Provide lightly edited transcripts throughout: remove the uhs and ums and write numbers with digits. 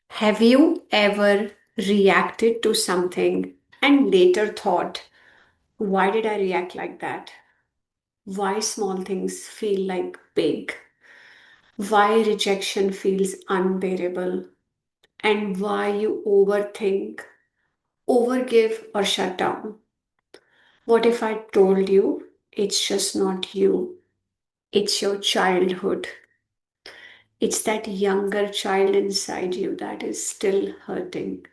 Have you ever reacted to something and later thought, why did I react like that? Why small things feel like big? Why rejection feels unbearable? And why you overthink, overgive, or shut down? What if I told you it's just not you? It's your childhood. It's that younger child inside you that is still hurting.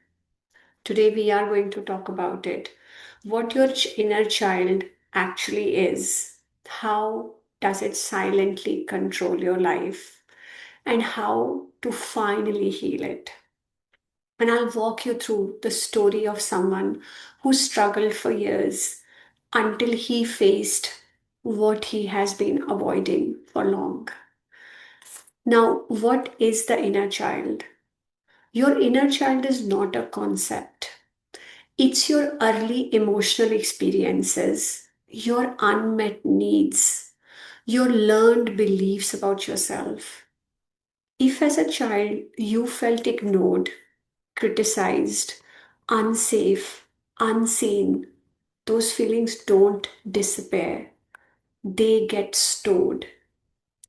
Today, we are going to talk about it. What your inner child actually is. How does it silently control your life? And how to finally heal it. And I'll walk you through the story of someone who struggled for years until he faced what he has been avoiding for long. Now, what is the inner child? Your inner child is not a concept. It's your early emotional experiences, your unmet needs, your learned beliefs about yourself. If as a child you felt ignored, criticized, unsafe, unseen, those feelings don't disappear. They get stored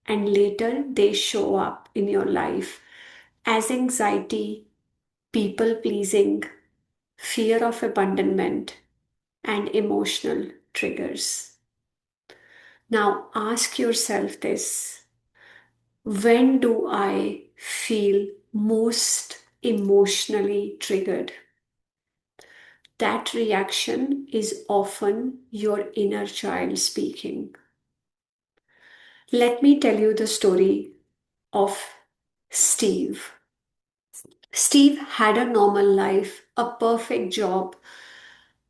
and later they show up in your life as anxiety, people pleasing, fear of abandonment, and emotional triggers. Now ask yourself this: when do I feel most emotionally triggered? That reaction is often your inner child speaking. Let me tell you the story of Steve. Steve had a normal life, a perfect job,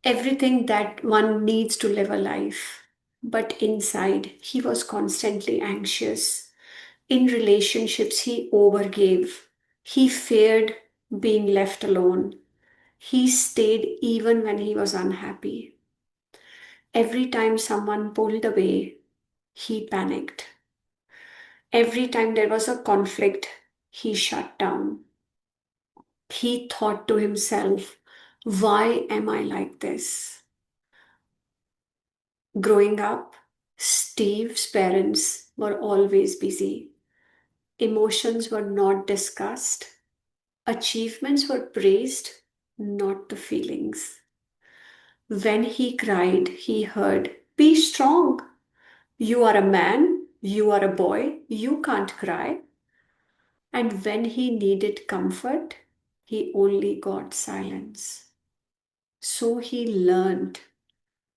everything that one needs to live a life. But inside, he was constantly anxious. In relationships, he overgave. He feared being left alone. He stayed even when he was unhappy. Every time someone pulled away, he panicked. Every time there was a conflict, he shut down. He thought to himself, why am I like this? Growing up, Steve's parents were always busy. Emotions were not discussed. Achievements were praised, not the feelings. When he cried, he heard, be strong. You are a man. You are a boy. You can't cry. And when he needed comfort, he only got silence. So he learned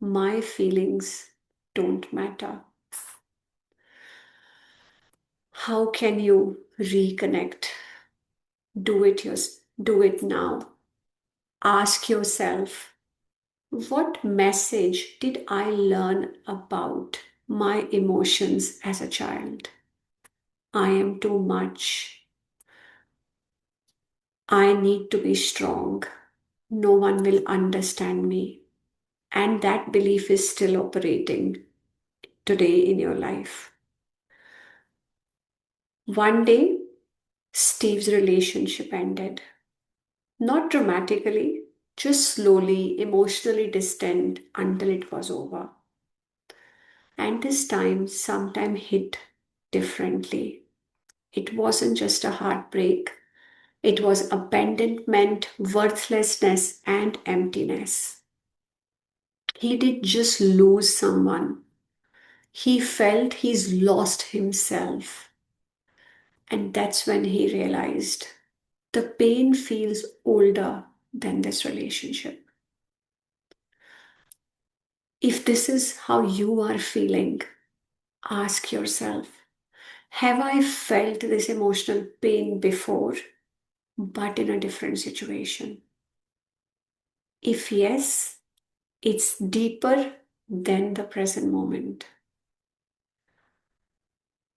my feelings don't matter. How can you reconnect? Do it now. Ask yourself, what message did I learn about my emotions as a child? I am too much. I need to be strong. No one will understand me. And that belief is still operating today in your life. One day, Steve's relationship ended. Not dramatically, just slowly, emotionally distant until it was over. And this time, sometime hit differently. It wasn't just a heartbreak, it was abandonment, worthlessness, and emptiness. He did just lose someone. He felt he's lost himself. And that's when he realized the pain feels older than this relationship. If this is how you are feeling, ask yourself, have I felt this emotional pain before, but in a different situation? If yes, it's deeper than the present moment.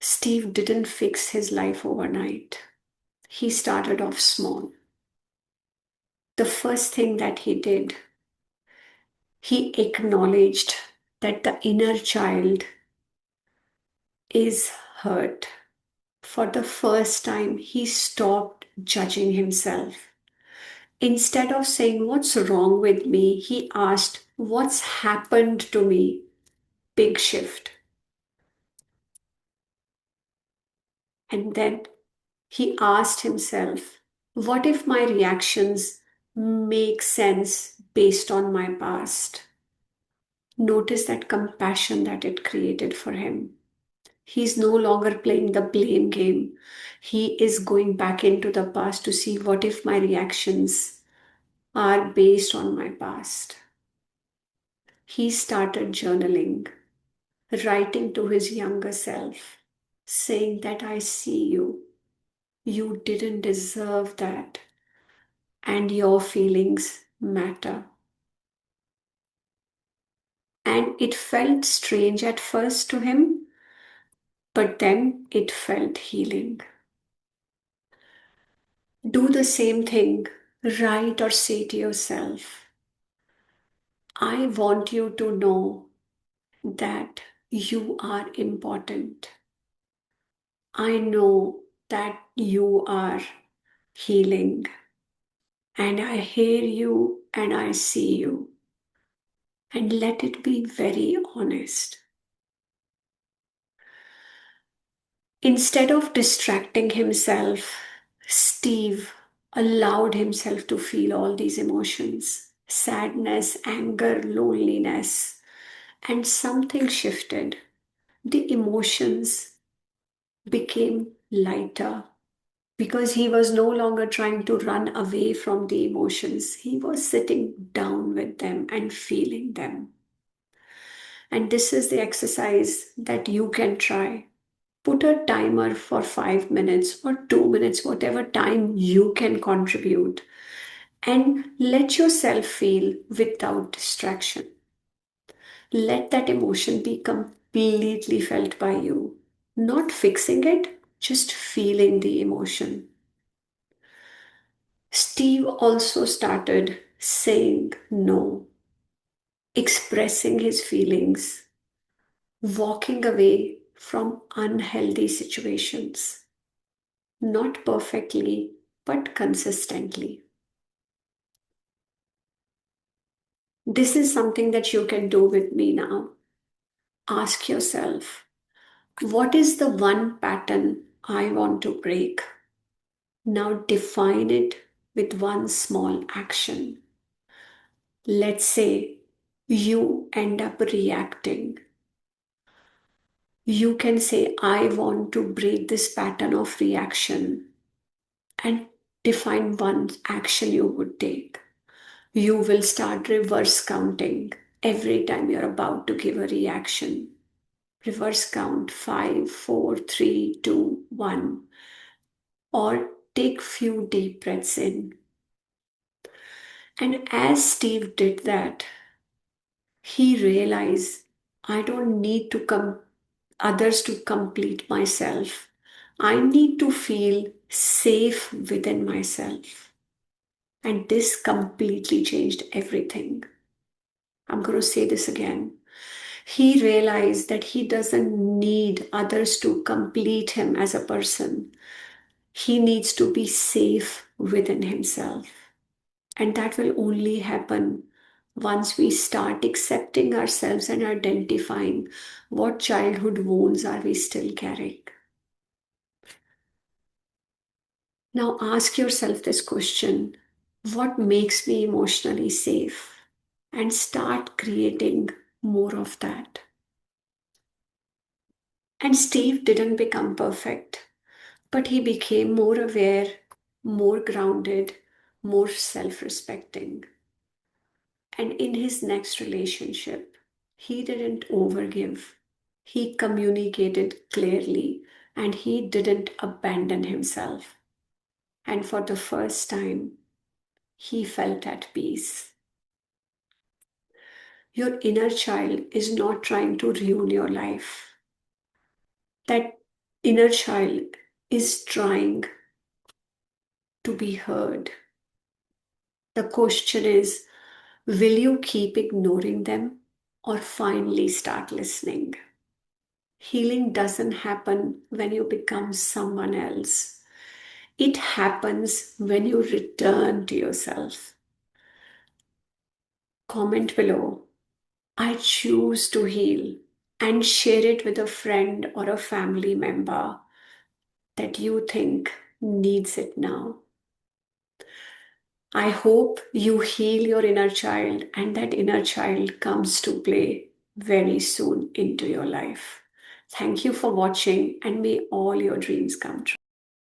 Steve didn't fix his life overnight. He started off small. The first thing that he did, he acknowledged that the inner child is hurt. For the first time, he stopped judging himself. Instead of saying, "What's wrong with me?" he asked, "What's happened to me?" Big shift. And then he asked himself, "What if my reactions make sense based on my past?" Notice that compassion that it created for him. He's no longer playing the blame game. He is going back into the past to see what if my reactions are based on my past. He started journaling, writing to his younger self, saying that I see you. You didn't deserve that, and your feelings matter. And it felt strange at first to him, but then it felt healing. Do the same thing. Write or say to yourself, I want you to know that you are important. I know that you are healing, and I hear you and I see you. And let it be very honest. Instead of distracting himself, Steve allowed himself to feel all these emotions: sadness, anger, loneliness, and something shifted. The emotions became lighter because he was no longer trying to run away from the emotions. He was sitting down with them and feeling them. And this is the exercise that you can try. Put a timer for 5 minutes or 2 minutes, whatever time you can contribute, and let yourself feel without distraction. Let that emotion be completely felt by you, not fixing it, just feeling the emotion. Steve also started saying no, expressing his feelings, walking away from unhealthy situations, not perfectly, but consistently. This is something that you can do with me now. Ask yourself, what is the one pattern I want to break? Now define it with one small action. Let's say you end up reacting. You can say, I want to break this pattern of reaction, and define one action you would take. You will start reverse counting every time you're about to give a reaction. Reverse count 5, 4, 3, 2, 1. Or take few deep breaths in. And as Steve did that, he realized I don't need to come others to complete myself. I need to feel safe within myself. And this completely changed everything. I'm going to say this again. He realized that he doesn't need others to complete him as a person. He needs to be safe within himself. And that will only happen once we start accepting ourselves and identifying what childhood wounds are we still carrying. Now ask yourself this question: what makes me emotionally safe? And start creating more of that. And Steve didn't become perfect, but he became more aware, more grounded, more self respecting. And in his next relationship, he didn't overgive. He communicated clearly and he didn't abandon himself. And for the first time, he felt at peace. Your inner child is not trying to ruin your life. That inner child is trying to be heard. The question is, will you keep ignoring them or finally start listening? Healing doesn't happen when you become someone else. It happens when you return to yourself. Comment below. I choose to heal, and share it with a friend or a family member that you think needs it now. I hope you heal your inner child and that inner child comes to play very soon into your life. Thank you for watching, and may all your dreams come true.